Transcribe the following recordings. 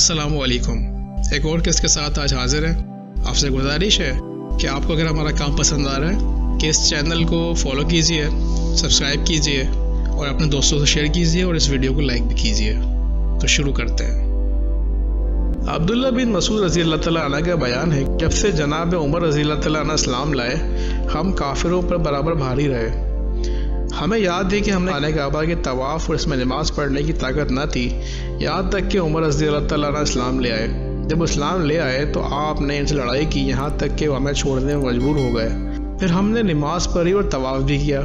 अस्सलामु अलैकुम। एक और किस के साथ आज हाजिर हैं। आपसे गुजारिश है कि आपको अगर हमारा काम पसंद आ रहा है कि इस चैनल को फॉलो कीजिए, सब्सक्राइब कीजिए और अपने दोस्तों से शेयर कीजिए और इस वीडियो को लाइक भी कीजिए। तो शुरू करते हैं। अब्दुल्ला बिन मसूद रज़ी अल्लाह तआला अन्हु का बयान है, जब से जनाब उमर रज़ी अल्लाह तआला अन्हु इस्लाम लाए, हम काफिरों पर बराबर भारी रहे। हमें याद है कि हमने खाने काबा के तवाफ़ और इसमें नमाज़ पढ़ने की ताकत न थी, यहाँ तक कि उमर रज़ी अल्लाह तआला अन्हु इस्लाम ले आए। जब इस्लाम ले आए तो आपने इनसे लड़ाई की, यहाँ तक कि वो हमें छोड़ने में मजबूर हो गए। फिर हमने नमाज़ पढ़ी और तवाफ़ भी किया।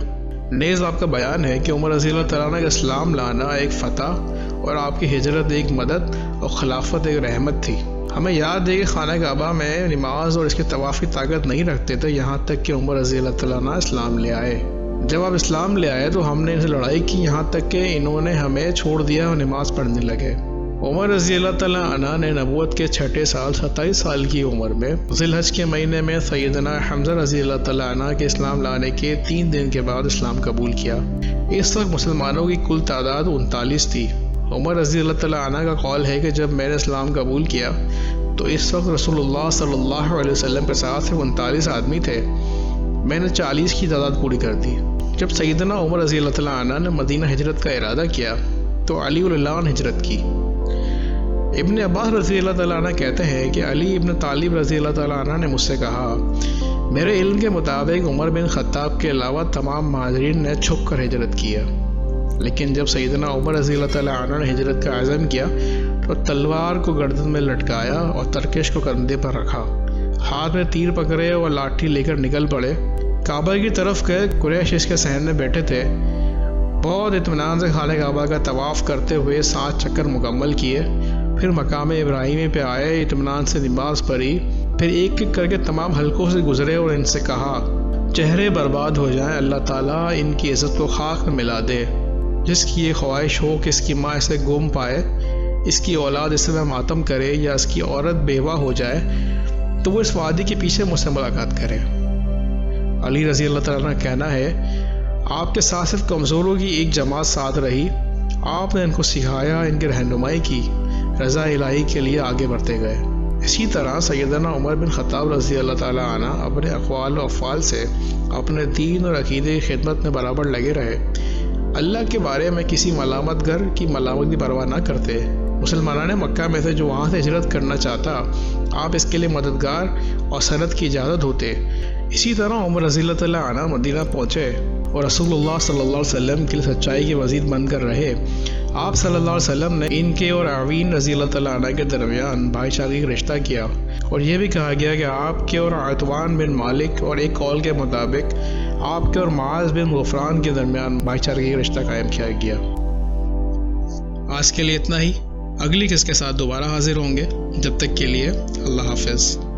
नेज़ आपका बयान है कि उमर रज़ी अल्लाह तआला अन्हु का इस्लाम लाना एक फ़तह और आपकी हिजरत एक मदद और खिलाफत एक रहमत थी। हमें याद है कि खाना काबा में नमाज और इसके तवाफ़ की ताकत नहीं रखते थे, यहाँ तक कि उमर रज़ी अल्लाह तआला अन्हु इस्लाम ले आए। जब आप इस्लाम ले आए तो हमने इनसे लड़ाई की, यहाँ तक कि इन्होंने हमें छोड़ दिया और नमाज़ पढ़ने लगे। उमर रज़ी अल्लाह तआला अन्हु ने नबूवत के छठे साल 27 साल की उम्र में ज़िलहज के महीने में सैयदना हमज़ा रज़ी अल्लाह तआला अन्हु के इस्लाम लाने के 3 दिन के बाद इस्लाम कबूल किया। इस वक्त मुसलमानों की कुल तादाद 39 थी। उमर रज़ी अल्लाह तआला अन्हु का कौल है कि जब मैंने इस्लाम कबूल किया तो इस वक्त रसूलुल्लाह सल्लल्लाहु अलैहि वसल्लम के साथ सिर्फ 39 आदमी थे। मैंने 40 की तादाद पूरी कर दी। जब सैयदना उमर रज़ी अल्लाह तआला अन्हु ने मदीना हिजरत का इरादा किया तो अली उल्लाह ने हिजरत की। इब्न अब्बास रज़ी अल्लाह तआला अन्हु कहते हैं कि अली इब्न तालिब रज़ी अल्लाह तआला अन्हु ने मुझसे कहा, मेरे इल्म के मुताबिक उमर बिन ख़त्ताब के अलावा तमाम महाजरीन ने छुप कर हिजरत किया, लेकिन जब सैयदना उमर रज़ी अल्लाह तआला अन्हु ने हिजरत का आज़म किया तो तलवार को गर्दन में लटकाया और तरकश को कंधे पर रखा, हाथ में तीर पकड़े और लाठी लेकर निकल पड़े। काबा की तरफ गए। कुरैश इसके सहन में बैठे थे। बहुत इत्मीनान से खाने काबा का तवाफ़ करते हुए 7 चक्कर मुकम्मल किए। फिर मकाम इब्राहिमी पे आए, इत्मीनान से नमाज़ पढ़ी। फिर एक एक करके तमाम हलकों से गुजरे और इनसे कहा, चेहरे बर्बाद हो जाएं, अल्लाह ताला इनकी इज़्ज़त को खाक में मिला दे। जिसकी ये ख्वाहिश हो कि इसकी माँ इसे गुम पाए, इसकी औलाद इसे में मातम करे या इसकी औरत बेवा हो जाए, तो वो इस वादी के पीछे मुझसे मुलाकात करे। अली रज़ी अल्लाह तआला का कहना है, आपके साथ सिर्फ कमज़ोरों की एक जमात साथ रही। आपने इनको सिखाया, इनकी रहनुमाई की, रज़ा इलाही के लिए आगे बढ़ते गए। इसी तरह सैयदना उमर बिन ख़त्ताब रज़ी अल्लाह तआला अन्हु अपने अक़वाल और अफ़आल से अपने दीन और अक़ीदे की खिदमत में बराबर लगे रहे। अल्लाह के बारे में किसी मलामत गर की मलामत की परवाह न करते। मुसलमानों ने मक्का में से जो वहाँ से हिजरत करना चाहता, आप इसके लिए मददगार और सनद की इजाज़त होते। इसी तरह उमर रज़ी अल्लाह तआला अन्हु मदीना पहुँचे और रसूलुल्लाह सल्लल्लाहु अलैहि वसल्लम के लिए सच्चाई की वज़ीद बनकर रहे। आप सल्लल्लाहु अलैहि वसल्लम ने इनके और आवीन रज़ी अल्लाह तआला अन्हु के दरमियान भाईचारे का रिश्ता किया और यह भी कहा गया कि आपके और अतवान बिन मालिक और एक कौल के मुताबिक आपके और माज़ बिन ग़फ़रान के दरमियान भाईचारे का रिश्ता कायम किया गया। आज के लिए इतना ही। अगली किस के साथ दोबारा हाजिर होंगे। जब तक के लिए अल्लाह हाफ़िज़।